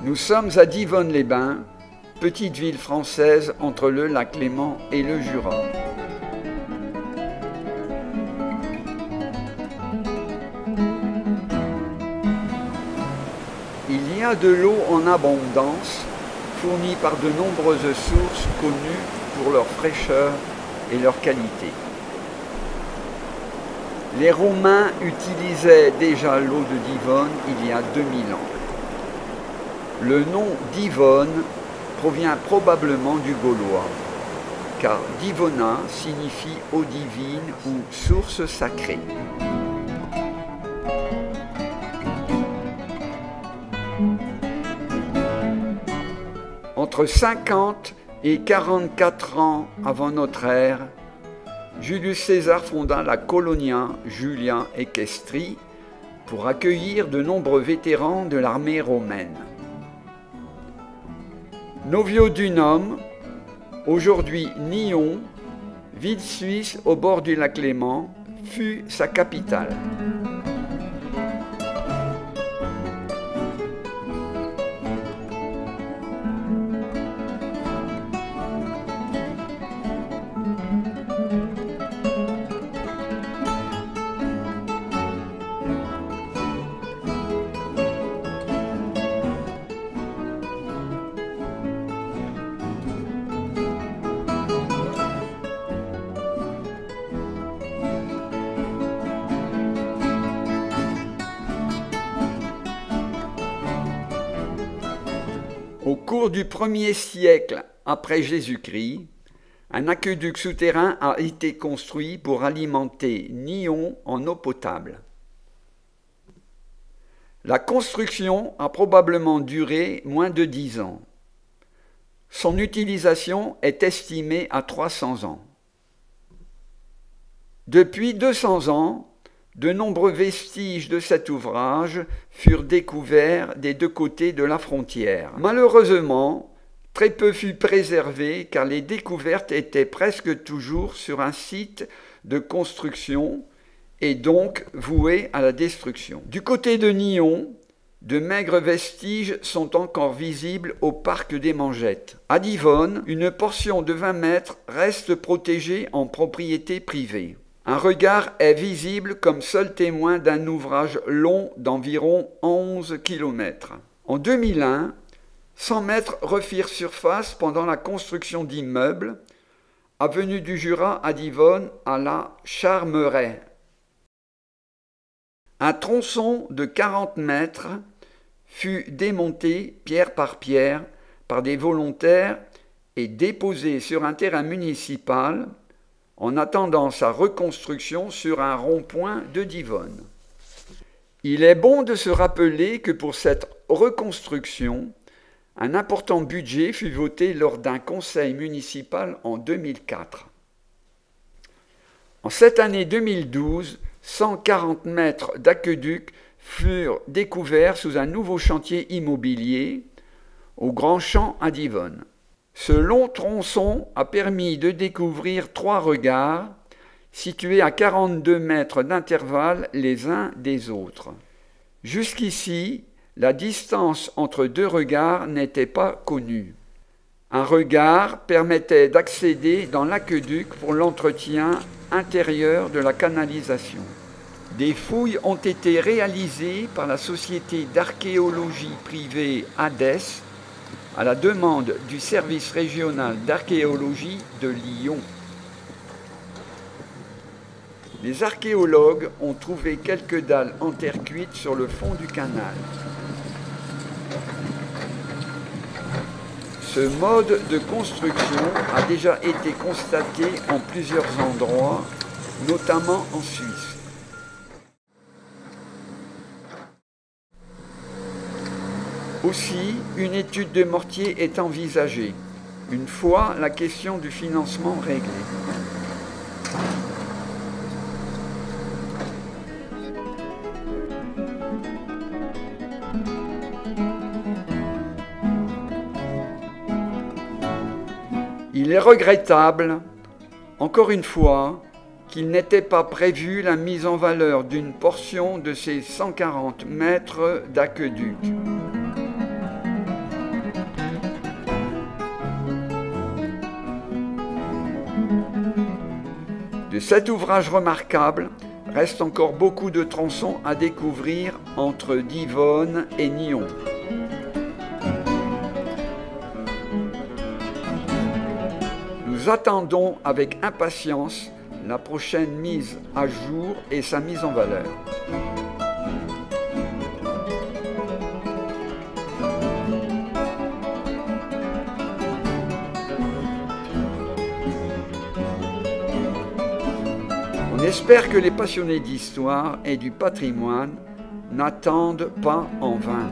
Nous sommes à Divonne-les-Bains, petite ville française entre le lac Léman et le Jura. Il y a de l'eau en abondance, fournie par de nombreuses sources connues pour leur fraîcheur et leur qualité. Les Romains utilisaient déjà l'eau de Divonne il y a 2000 ans. Le nom Divonne provient probablement du gaulois, car Divona signifie eau divine ou source sacrée. Entre 50 et 44 ans avant notre ère, Julius César fonda la Colonia Julia Equestri pour accueillir de nombreux vétérans de l'armée romaine. Novio Dunum, aujourd'hui Nyon, ville suisse au bord du lac Léman, fut sa capitale. Au cours du 1er siècle après Jésus-Christ, un aqueduc souterrain a été construit pour alimenter Nyon en eau potable. La construction a probablement duré moins de 10 ans. Son utilisation est estimée à 300 ans. Depuis 200 ans, de nombreux vestiges de cet ouvrage furent découverts des deux côtés de la frontière. Malheureusement, très peu fut préservé car les découvertes étaient presque toujours sur un site de construction et donc vouées à la destruction. Du côté de Nyon, de maigres vestiges sont encore visibles au parc des Mangettes. À Divonne, une portion de 20 mètres reste protégée en propriété privée. Un regard est visible comme seul témoin d'un ouvrage long d'environ 11 km. En 2001, 100 mètres refirent surface pendant la construction d'immeubles, avenue du Jura à Divonne à la Charmeraie. Un tronçon de 40 mètres fut démonté pierre par des volontaires et déposé sur un terrain municipal en attendant sa reconstruction sur un rond-point de Divonne. Il est bon de se rappeler que pour cette reconstruction, un important budget fut voté lors d'un conseil municipal en 2004. En cette année 2012, 140 mètres d'aqueduc furent découverts sous un nouveau chantier immobilier au Grand Champ à Divonne. Ce long tronçon a permis de découvrir 3 regards situés à 42 mètres d'intervalle les uns des autres. Jusqu'ici, la distance entre 2 regards n'était pas connue. Un regard permettait d'accéder dans l'aqueduc pour l'entretien intérieur de la canalisation. Des fouilles ont été réalisées par la société d'archéologie privée Hadès à la demande du service régional d'archéologie de Lyon. Les archéologues ont trouvé quelques dalles en terre cuite sur le fond du canal. Ce mode de construction a déjà été constaté en plusieurs endroits, notamment en Suisse. Aussi, une étude de mortier est envisagée, une fois la question du financement réglée. Il est regrettable, encore une fois, qu'il n'était pas prévu la mise en valeur d'une portion de ces 140 mètres d'aqueduc. De cet ouvrage remarquable, reste encore beaucoup de tronçons à découvrir entre Divonne et Nyons. Nous attendons avec impatience la prochaine mise à jour et sa mise en valeur. On espère que les passionnés d'histoire et du patrimoine n'attendent pas en vain.